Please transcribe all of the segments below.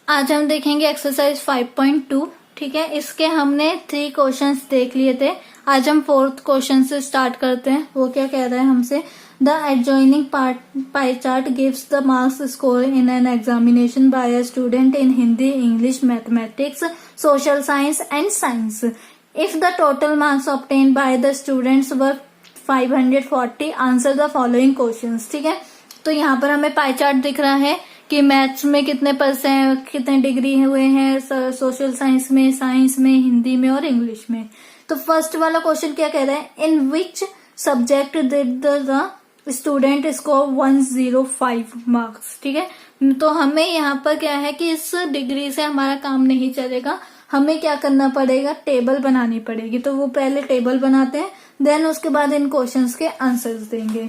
आज हम देखेंगे एक्सरसाइज 5.2। ठीक है, इसके हमने 3 क्वेश्चंस देख लिए थे। आज हम 4th क्वेश्चन से स्टार्ट करते हैं। वो क्या कह रहा है हमसे, the adjoining pie chart gives the marks score in an examination by a student in Hindi, English, mathematics, social science and science. If the total marks obtain by the students were 540, answer the following questions. ठीक है, तो यहाँ पर हमें pie chart दिख रहा है कि मैथ्स में कितने परसेंट, कितने डिग्री हुए हैं, सोशल साइंस में, हिंदी में और इंग्लिश में। तो फर्स्ट वाला क्वेश्चन क्या कह रहा है, in which subject did the student score 105 marks. ठीक है, तो हमें यहाँ पर क्या है कि इस डिग्री से हमारा काम नहीं चलेगा, हमें क्या करना पड़ेगा, टेबल बनानी पड़ेगी। तो वो पहले टेबल बनाते हैं, देन उसके बाद इन क्वेश्चंस के आंसर्स देंगे।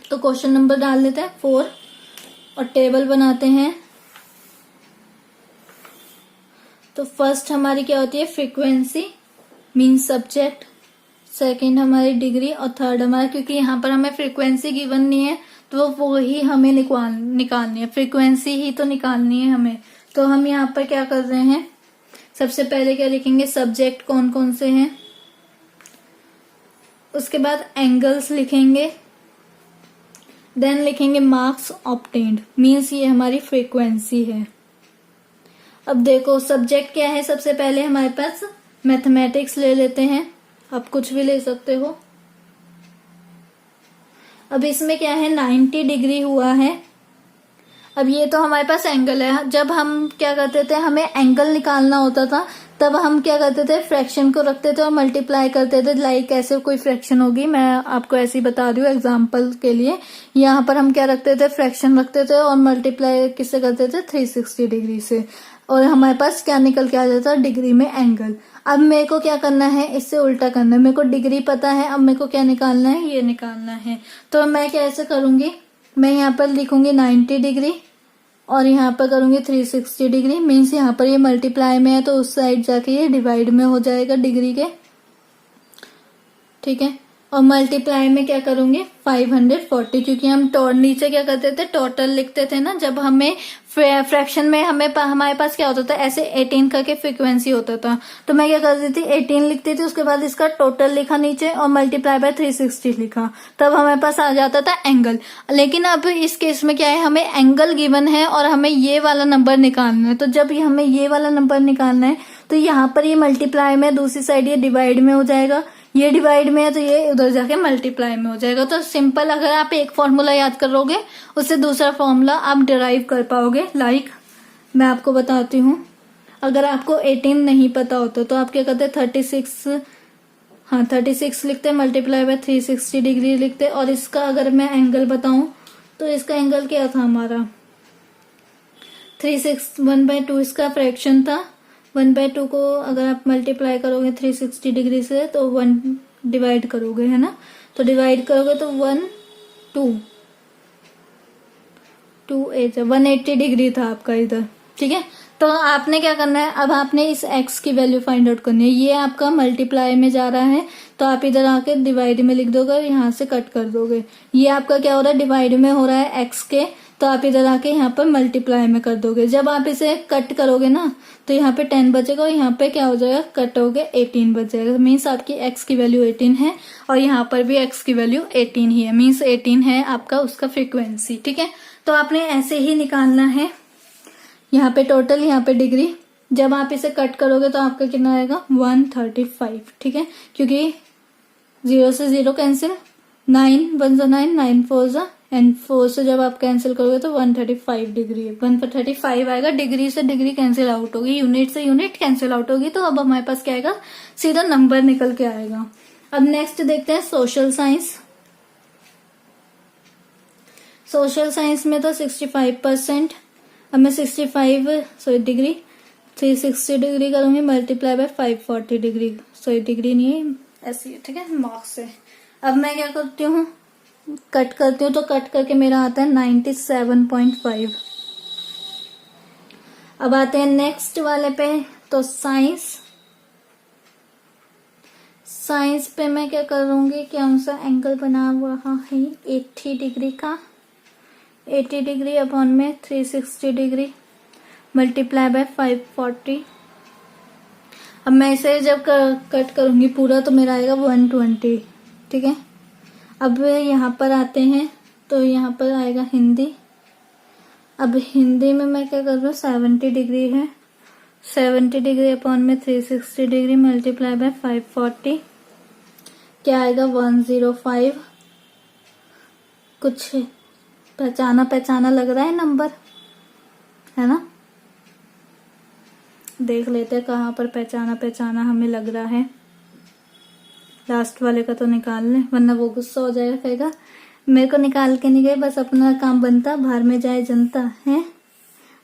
तो क्वेश्चन नंबर डाल देते हैं 4 और टेबल बनाते हैं। तो फर्स्ट हमारी क्या होती है, फ्रीक्वेंसी मीन सब्जेक्ट, सेकंड हमारी डिग्री और थर्ड हमारा, क्योंकि यहाँ पर हमें फ्रीक्वेंसी गिवन नहीं है तो वो ही हमें निकालनी है, फ्रीक्वेंसी ही तो निकालनी है हमें। तो हम यहाँ पर क्या कर रहे हैं, सबसे पहले क्या लिखेंगे, सब्जेक्ट कौन कौन से हैं, उसके बाद एंगल्स लिखेंगे, देन लिखेंगे मार्क्स ऑब्टेन्ड, मीन्स ये हमारी फ्रीक्वेंसी है। अब देखो सब्जेक्ट क्या है, सबसे पहले हमारे पास मैथमेटिक्स ले लेते हैं, आप कुछ भी ले सकते हो। अब इसमें क्या है, 90 डिग्री हुआ है। अब ये तो हमारे पास एंगल है, जब हम क्या करते थे, हमें एंगल निकालना होता था तब हम क्या करते थे, फ्रैक्शन को रखते थे और मल्टीप्लाई करते थे। लाइक ऐसे कोई फ्रैक्शन होगी, मैं आपको ऐसे ही बता रही हूँ एग्जांपल के लिए। यहाँ पर हम क्या रखते थे, फ्रैक्शन रखते थे और मल्टीप्लाई किससे करते थे, 360 डिग्री से, और हमारे पास क्या निकल के आ जाता है, डिग्री में एंगल। अब मेरे को क्या करना है, इससे उल्टा करना है। मेरे को डिग्री पता है, अब मेरे को क्या निकालना है, ये निकालना है। तो मैं कैसे करूंगी, मैं यहाँ पर लिखूंगी 90 डिग्री और यहाँ पर करूंगी 360 डिग्री। मीन्स यहाँ पर ये मल्टीप्लाई में है तो उस साइड जाके ये डिवाइड में हो जाएगा डिग्री के। ठीक है, और मल्टीप्लाई में क्या करूंगी, 540, क्योंकि हम नीचे क्या करते थे, टोटल लिखते थे ना। जब हमें फ्रैक्शन में हमारे पास क्या होता था, ऐसे 18 करके फ्रीक्वेंसी होता था, तो मैं क्या करती थी, 18 लिखती थी, उसके बाद इसका टोटल लिखा नीचे और मल्टीप्लाई बाय 360 लिखा, तब हमारे पास आ जाता था एंगल। लेकिन अब इस केस में क्या है, हमें एंगल गिवन है और हमें ये वाला नंबर निकालना है। तो जब हमें ये वाला नंबर निकालना है तो यहाँ पर ये मल्टीप्लाई में, दूसरी साइड ये डिवाइड में हो जाएगा, ये डिवाइड में है तो ये उधर जाके मल्टीप्लाई में हो जाएगा। तो सिंपल, अगर आप एक फॉर्मूला याद करोगे उससे दूसरा फॉर्मूला आप डिराइव कर पाओगे। लाइक मैं आपको बताती हूँ, अगर आपको 18 नहीं पता होता तो आप क्या करते, 36 लिखते, मल्टीप्लाई बाय 360 डिग्री लिखते। और इसका अगर मैं एंगल बताऊं तो इसका एंगल क्या था हमारा, 1/2 इसका फ्रैक्शन था। 1/2 को अगर आप मल्टीप्लाई करोगे 360 डिग्री से तो 1 डिवाइड करोगे, है ना, तो डिवाइड करोगे तो 180 डिग्री था आपका इधर। ठीक है, तो आपने क्या करना है, अब आपने इस x की वैल्यू फाइंड आउट करनी है। ये आपका मल्टीप्लाई में जा रहा है तो आप इधर आके डिवाइड में लिख दोगे और यहाँ से कट कर दोगे। ये आपका क्या हो रहा है, डिवाइड में हो रहा है x के, तो आप इधर आके यहाँ पर मल्टीप्लाई में कर दोगे। जब आप इसे कट करोगे ना तो यहाँ पे 10 बचेगा और यहाँ पे क्या हो जाएगा, कट हो गया 18 बच जाएगा। मीन्स आपकी x की वैल्यू 18 है और यहाँ पर भी x की वैल्यू 18 ही है, मीन्स 18 है आपका उसका फ्रीक्वेंसी। ठीक है, तो आपने ऐसे ही निकालना है, यहाँ पे टोटल, यहाँ पे डिग्री। जब आप इसे कट करोगे तो आपका कितना आएगा, 135। ठीक है, क्योंकि 0 से 0 कैंसिल, 9 1 9, 9 4 एंड 4 से जब आप कैंसिल करोगे तो 135 डिग्री है, 135 आएगा। डिग्री से डिग्री कैंसिल आउट होगी, यूनिट से यूनिट कैंसिल आउट होगी, तो अब हमारे पास क्या आएगा, सीधा नंबर निकल के आएगा। अब नेक्स्ट देखते हैं सोशल साइंस। सोशल साइंस में तो 65%, अब मैं 360 डिग्री करूंगी, मल्टीप्लाई बाय 540 डिग्री, डिग्री नहीं है ऐसी, ठीक है, मार्क्स से। अब मैं क्या करती हूँ, कट करती हूँ, तो कट करके मेरा आता है 97.5। अब आते हैं नेक्स्ट वाले पे, तो साइंस पे मैं क्या करूंगी, कौन सा एंगल बना हुआ है, 80 डिग्री का, 80 डिग्री अपॉन में 360 डिग्री। Multiply by 540। अब मैं इसे जब कट करूंगी पूरा तो मेरा आएगा 120। ठीक है, अब यहाँ पर आते हैं तो यहाँ पर आएगा हिंदी। अब हिंदी में मैं क्या कर रहा हूँ, 70 डिग्री है, 70 डिग्री अपॉन में 360 डिग्री मल्टीप्लाई बाय 540 क्या आएगा 105। कुछ पहचाना पहचाना लग रहा है नंबर, है ना? देख लेते हैं कहाँ पर पहचाना पहचाना हमें लग रहा है। लास्ट वाले का तो निकाल लें वरना वो गुस्सा हो जाएगा, कहेगा मेरे को निकाल के नहीं गए, बस अपना काम बनता बाहर में जाए जनता है।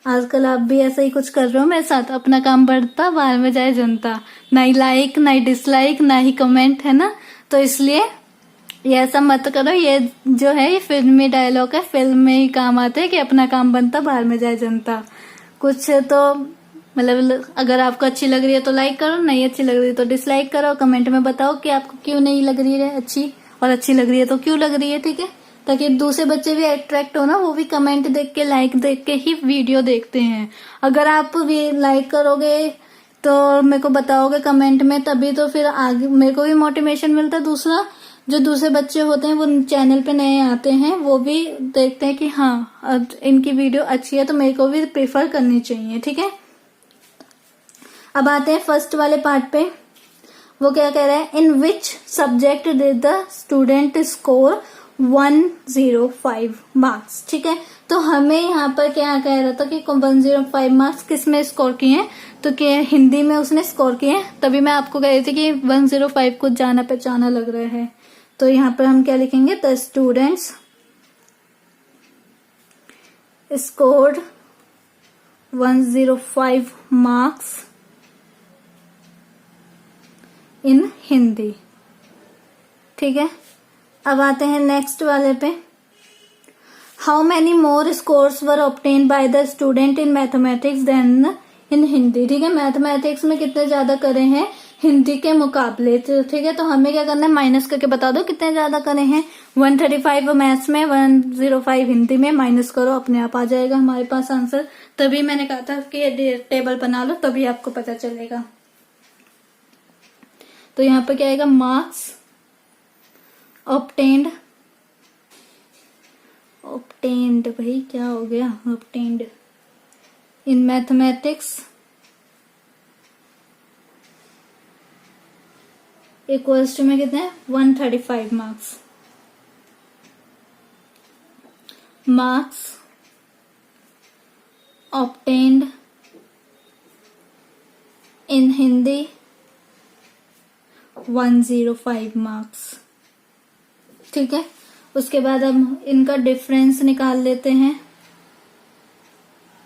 आजकल आप भी ऐसा ही कुछ कर रहे हो मेरे साथ, अपना काम बढ़ता बाहर में जाए जनता, ना ही लाइक ना ही डिसलाइक ना ही कमेंट, है ना? तो इसलिए ये ऐसा मत करो। ये जो है ये फिल्मी डायलॉग है, फिल्म में ही काम आते हैं कि अपना काम बनता बाहर में जाए जनता। कुछ तो मतलब अगर आपको अच्छी लग रही है तो लाइक करो, नहीं अच्छी लग रही है तो डिसलाइक करो। कमेंट में बताओ कि आपको क्यों नहीं लग रही है अच्छी, और अच्छी लग रही है तो क्यों लग रही है। ठीक है, ताकि दूसरे बच्चे भी अट्रैक्ट हो ना, वो भी कमेंट देख के लाइक देख के ही वीडियो देखते हैं। अगर आप भी लाइक करोगे तो मेरे को बताओगे कमेंट में, तभी तो फिर आगे मेरे को भी मोटिवेशन मिलता है। दूसरा जो दूसरे बच्चे होते हैं वो चैनल पे नए आते हैं, वो भी देखते हैं कि हाँ इनकी वीडियो अच्छी है तो मेरे को भी प्रेफर करनी चाहिए। ठीक है, अब आते हैं फर्स्ट वाले पार्ट पे। वो क्या कह रहा है, in which subject did the student score 105 marks. ठीक है, तो हमें यहाँ पर क्या कह रहा था कि 105 मार्क्स किस में स्कोर किए हैं, तो क्या हिंदी में उसने स्कोर किए हैं। तभी मैं आपको कह रही थी कि 105 कुछ जाना पहचाना लग रहा है। तो यहाँ पर हम क्या लिखेंगे, the students scored 105 marks in Hindi. ठीक है, अब आते हैं नेक्स्ट वाले पे। How many more scores were obtain by the student in mathematics then in Hindi. ठीक है, मैथमेटिक्स में कितने ज्यादा करे हैं हिंदी के मुकाबले। ठीक है, तो हमें क्या करना है, माइनस करके बता दो कितने ज्यादा करे हैं। 135 मैथ्स में, 105 हिंदी में, माइनस करो अपने आप आ जाएगा हमारे पास आंसर। तभी मैंने कहा था कि ये टेबल बना लो तभी आपको पता चलेगा। तो यहाँ पे क्या आएगा, मार्क्स ऑब्टेन्ड, ऑब्टेन्ड भाई क्या हो गया, obtained in mathematics equals to में कितने हैं 135 marks. Marks obtained in Hindi 105 marks. ठीक है, उसके बाद हम इनका डिफरेंस निकाल लेते हैं।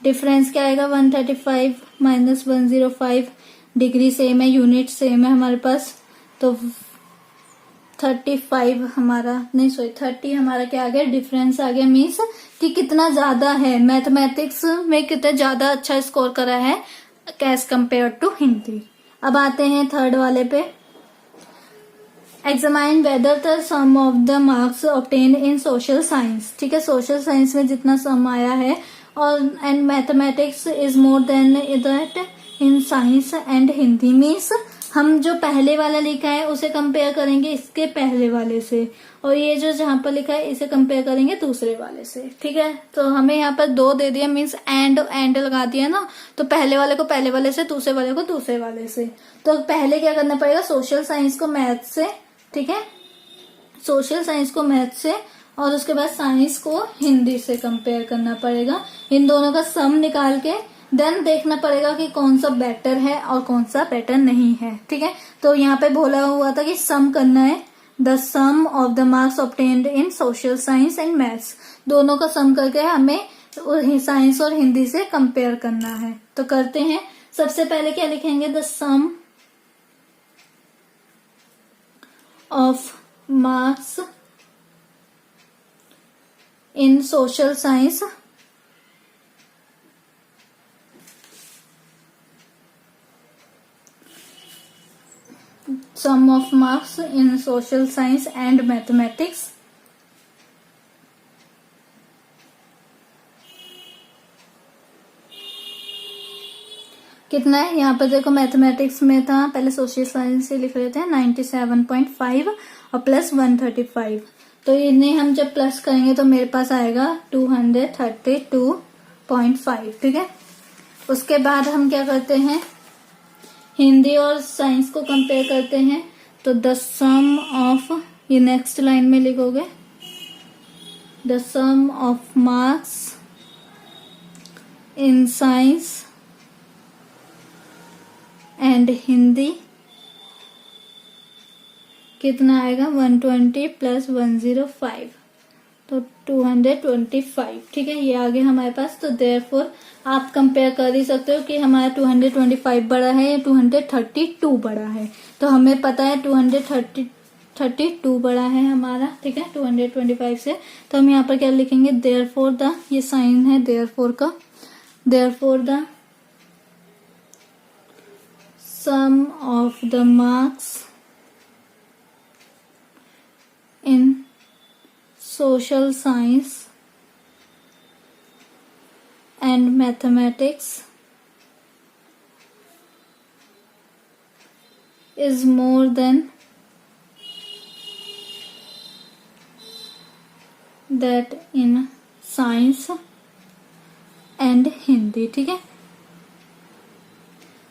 डिफरेंस क्या आएगा, 135 माइनस 105, डिग्री सेम है, यूनिट सेम है हमारे पास, तो 35 हमारा नहीं सॉरी 30 हमारा क्या आ गया, डिफरेंस आ गया। मीन्स कि कितना ज्यादा है, मैथमेटिक्स में कितना ज्यादा अच्छा स्कोर करा है एज कम्पेयर टू हिंदी। अब आते हैं थर्ड वाले पे। Examine whether the sum of the marks obtain in social science. ठीक है, सोशल साइंस में जितना सम आया है और and mathematics is more than that in science and Hindi. Means हम जो पहले वाला लिखा है उसे कंपेयर करेंगे इसके पहले वाले से, और ये जो जहां पर लिखा है इसे कंपेयर करेंगे दूसरे वाले से। ठीक है, तो हमें यहाँ पर 2 दे दिया, मीन्स एंड लगा दिया ना, तो पहले वाले को पहले वाले से, दूसरे वाले को दूसरे वाले से। तो पहले क्या करना पड़ेगा, सोशल साइंस को मैथ से, ठीक है, सोशल साइंस को मैथ से, और उसके बाद साइंस को हिंदी से कंपेयर करना पड़ेगा। इन दोनों का सम निकाल के देन देखना पड़ेगा कि कौन सा बेटर है और कौन सा बेटर नहीं है। ठीक है, तो यहाँ पे बोला हुआ था कि सम करना है, the sum of the marks obtained in social science and maths. दोनों का सम करके हमें साइंस और हिंदी से कंपेयर करना है। तो करते हैं, सबसे पहले क्या लिखेंगे, the sum of marks in social science sum of marks in social science and mathematics कितना है यहाँ पर देखो, मैथमेटिक्स में था, पहले सोशल साइंस से लिख रहे थे 97.5 और प्लस 135, तो इन्हें हम जब प्लस करेंगे तो मेरे पास आएगा 232.5, ठीक है। उसके बाद हम क्या करते हैं, हिंदी और साइंस को कंपेयर करते हैं, तो द सम ऑफ, ये नेक्स्ट लाइन में लिखोगे, the sum of marks in science and Hindi कितना आएगा, 120 प्लस 105, तो 225, ठीक है। ये आगे हमारे पास, तो देयरफॉर आप कंपेयर कर ही सकते हो कि हमारा 225 बड़ा है या 232 बड़ा है, तो हमें पता है 232 बड़ा है हमारा, ठीक है, 225 से। तो हम यहाँ पर क्या लिखेंगे, देयरफॉर द, ये साइन है देयरफॉर का, therefore the sum of the marks in social science and mathematics is more than that in science and Hindi, ठीक है।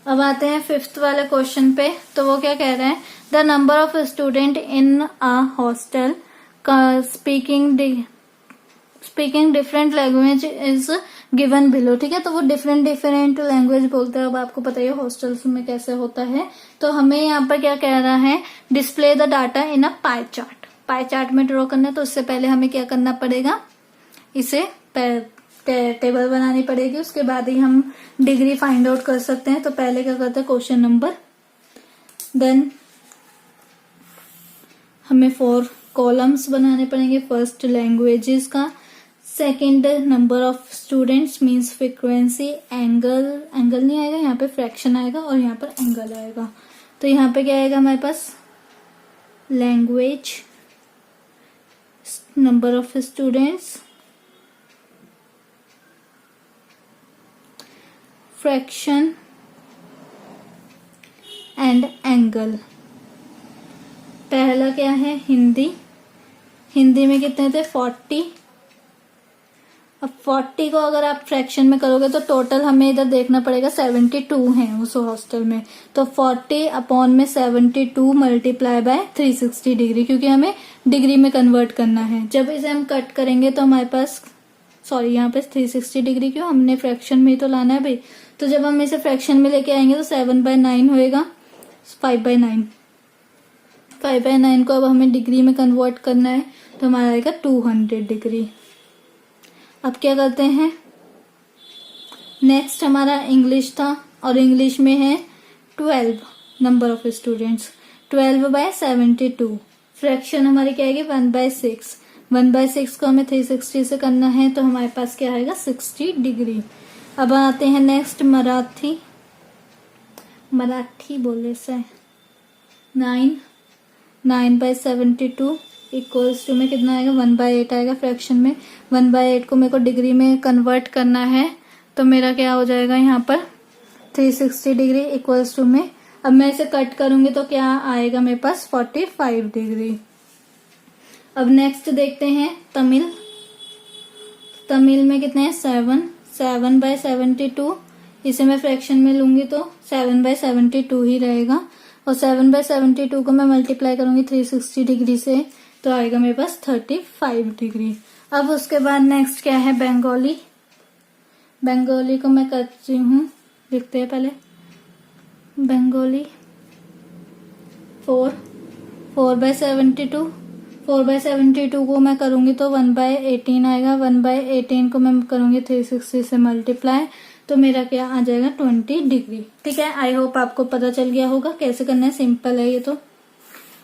अब आते हैं 5th वाले क्वेश्चन पे, तो वो क्या कह रहे हैं, the number of student in a hostel speaking different language is given below, ठीक है। तो वो डिफरेंट लैंग्वेज बोलते हैं, अब आपको पता ही है हॉस्टल्स में कैसे होता है। तो हमें यहाँ पर क्या कह रहा है, display the data in a pie chart, pie chart में ड्रॉ करना है, तो उससे पहले हमें क्या करना पड़ेगा, इसे टेबल बनानी पड़ेगी, उसके बाद ही हम डिग्री फाइंड आउट कर सकते हैं। तो पहले क्या करते हैं, क्वेश्चन नंबर, देन हमें 4 कॉलम्स बनाने पड़ेंगे। फर्स्ट लैंग्वेजेस का, second number of students means frequency, angle नहीं आएगा यहाँ पे, फ्रैक्शन आएगा, और यहाँ पर एंगल आएगा। तो यहाँ पे क्या आएगा हमारे पास, language, number of students, fraction and angle. पहला क्या है, हिंदी, हिंदी में कितने थे, 40। अब 40 को अगर आप फ्रैक्शन में करोगे तो टोटल हमें इधर देखना पड़ेगा 72 हैं उस हॉस्टल में, तो 40 अपॉन में 72 मल्टीप्लाई बाय 360 डिग्री, क्योंकि हमें डिग्री में कन्वर्ट करना है। जब इसे हम कट करेंगे तो हमारे पास, सॉरी यहाँ पे 360 डिग्री क्यों, हमने फ्रैक्शन में ही तो लाना है भाई। तो जब हम इसे फ्रैक्शन में लेके आएंगे तो 7/9 होएगा, 5/9, 5/9 को अब हमें डिग्री में कन्वर्ट करना है, तो हमारा आएगा 200 डिग्री। अब क्या करते हैं, नेक्स्ट हमारा इंग्लिश था, और इंग्लिश में है 12 नंबर ऑफ स्टूडेंट्स, 12/72, फ्रैक्शन हमारी क्या आएगी, 1/6, 1/6 को हमें 360 से करना है, तो हमारे पास क्या आएगा, 60 डिग्री। अब आते हैं नेक्स्ट, मराठी बोले से 9/72 इक्वल्स टू में कितना आएगा, 1/8 आएगा फ्रैक्शन में, 1/8 को मेरे को डिग्री में कन्वर्ट करना है, तो मेरा क्या हो जाएगा यहाँ पर 360 डिग्री इक्वल्स टू में, अब मैं इसे कट करूंगी तो क्या आएगा मेरे पास 45 डिग्री। अब नेक्स्ट देखते हैं तमिल, तमिल में कितने हैं 7/72, इसे मैं फ्रैक्शन में लूंगी तो 7/72 ही रहेगा, और 7/72 को मैं मल्टीप्लाई करूंगी 360 डिग्री से, तो आएगा मेरे पास 35 डिग्री। अब उसके बाद नेक्स्ट क्या है, बंगाली, बंगाली को मैं करती हूँ, लिखते हैं पहले बंगाली 4/72, 4/72 को मैं करूंगी तो 1/18 आएगा, 1/18 को मैं करूंगी 360 से मल्टीप्लाई, तो मेरा क्या आ जाएगा 20 डिग्री। ठीक है, आई होप आपको पता चल गया होगा कैसे करना है, सिंपल है ये तो।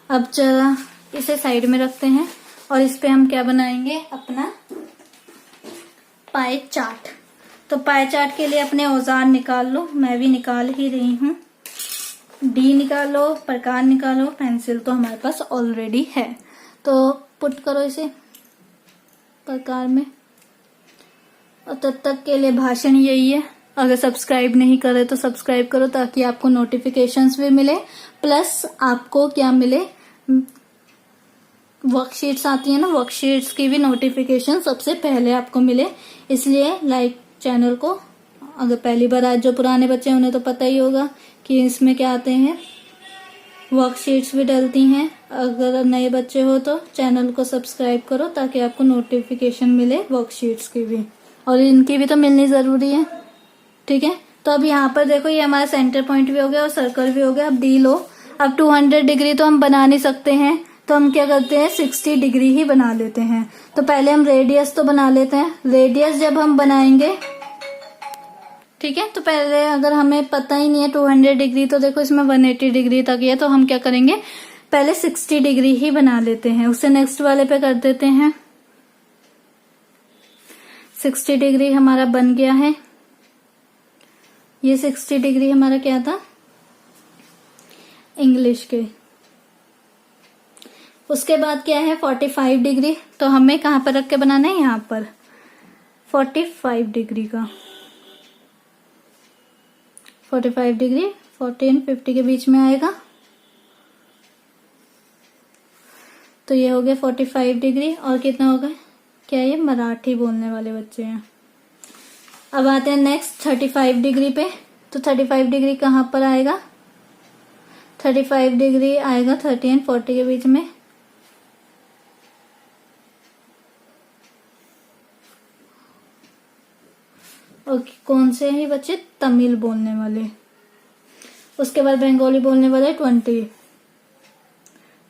अब चला इसे साइड में रखते हैं और इस पे हम क्या बनाएंगे, अपना पाई चार्ट। तो पाई चार्ट के लिए अपने औजार निकाल लो, मैं भी निकाल ही रही हूँ। डी निकालो, प्रकार निकालो, पेंसिल तो हमारे पास ऑलरेडी है, तो पुट करो इसे प्रकार में। और तब तक के लिए भाषण यही है, अगर सब्सक्राइब नहीं करे तो सब्सक्राइब करो, ताकि आपको नोटिफिकेशंस भी मिले, प्लस आपको क्या मिले, वर्कशीट्स आती है ना, वर्कशीट्स की भी नोटिफिकेशन सबसे पहले आपको मिले। इसलिए लाइक चैनल को, अगर पहली बार आज जो पुराने बच्चे हैं उन्हें तो पता ही होगा कि इसमें क्या आते हैं, वर्कशीट्स भी डलती हैं। अगर नए बच्चे हो तो चैनल को सब्सक्राइब करो, ताकि आपको नोटिफिकेशन मिले वर्कशीट्स की भी, और इनकी भी तो मिलनी जरूरी है। ठीक है, तो अब यहाँ पर देखो, ये हमारा सेंटर पॉइंट भी हो गया और सर्कल भी हो गया। अब डी लो। अब 200 डिग्री तो हम बना नहीं सकते हैं, तो हम क्या करते हैं, 60 डिग्री ही बना लेते हैं। तो पहले हम रेडियस तो बना लेते हैं। रेडियस जब हम बनाएंगे, ठीक है, तो पहले अगर हमें पता ही नहीं है 200 डिग्री, तो देखो इसमें 180 डिग्री तक है, तो हम क्या करेंगे, पहले 60 डिग्री ही बना लेते हैं। उससे नेक्स्ट वाले पे कर देते हैं। 60 डिग्री हमारा बन गया है। ये 60 डिग्री हमारा क्या था, इंग्लिश के। उसके बाद क्या है, 45 डिग्री। तो हमें कहां पर रख के बनाना है, यहां पर 45 डिग्री का। 45 डिग्री 40 एंड 50 के बीच में आएगा, तो ये हो गया 45 डिग्री। और कितना होगा, क्या ये मराठी बोलने वाले बच्चे हैं। अब आते हैं नेक्स्ट 35 डिग्री पे। तो 35 डिग्री कहां पर आएगा, 35 डिग्री आएगा 30 एंड 40 के बीच में। और कौन से हैं बच्चे, तमिल बोलने वाले। उसके बाद बंगाली बोलने वाले 20।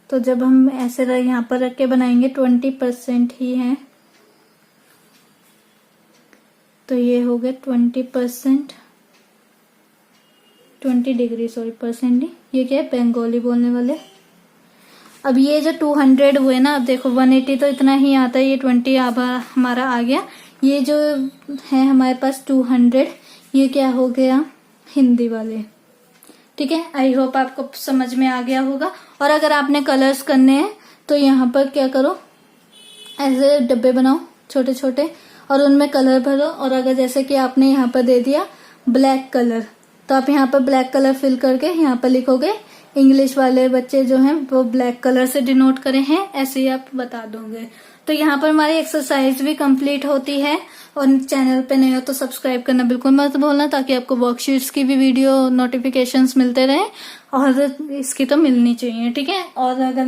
तो जब हम ऐसे यहाँ पर रख के बनाएंगे 20% ही है, तो ये हो गया 20%, 20 डिग्री, सॉरी परसेंट नहीं, ये क्या है, बंगाली बोलने वाले। अब ये जो 200 हुए ना, अब देखो 180 तो इतना ही आता है, ये 20 हमारा आ गया। ये जो है हमारे पास 200, ये क्या हो गया, हिंदी वाले। ठीक है, आई होप आपको समझ में आ गया होगा। और अगर आपने कलर्स करने हैं तो यहाँ पर क्या करो, ऐसे डब्बे बनाओ छोटे छोटे और उनमें कलर भरो। और अगर जैसे कि आपने यहाँ पर दे दिया ब्लैक कलर, तो आप यहाँ पर ब्लैक कलर फिल करके यहाँ पर लिखोगे, इंग्लिश वाले बच्चे जो हैं वो ब्लैक कलर से डिनोट करे हैं, ऐसे ही आप बता दोगे। तो यहाँ पर हमारी एक्सरसाइज भी कंप्लीट होती है। और चैनल पे नहीं हो तो सब्सक्राइब करना बिल्कुल मत भूलना, ताकि आपको वर्कशीट्स की भी वीडियो नोटिफिकेशंस मिलते रहे, और इसकी तो मिलनी चाहिए। ठीक है, और अगर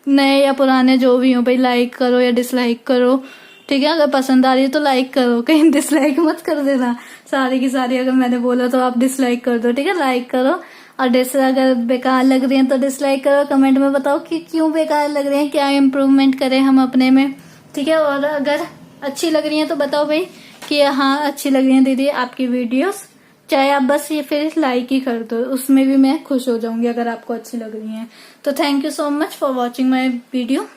नए या पुराने जो भी हो भाई, लाइक करो या डिसलाइक करो। ठीक है, अगर पसंद आ रही है तो लाइक करो, कहीं डिसलाइक मत कर देना। सारी की सारी अगर मैंने बोला तो आप डिसलाइक कर दो। ठीक है, लाइक करो। और अगर बेकार लग रही है तो डिसलाइक करो, कमेंट में बताओ कि क्यों बेकार लग रहे हैं, क्या इम्प्रूवमेंट करें हम अपने में। ठीक है, और अगर अच्छी लग रही है तो बताओ भाई कि हाँ अच्छी लग रही है दीदी आपकी वीडियोस, चाहे आप बस ये फिर लाइक ही कर दो, उसमें भी मैं खुश हो जाऊंगी अगर आपको अच्छी लग रही है। तो thank you so much for watching my video.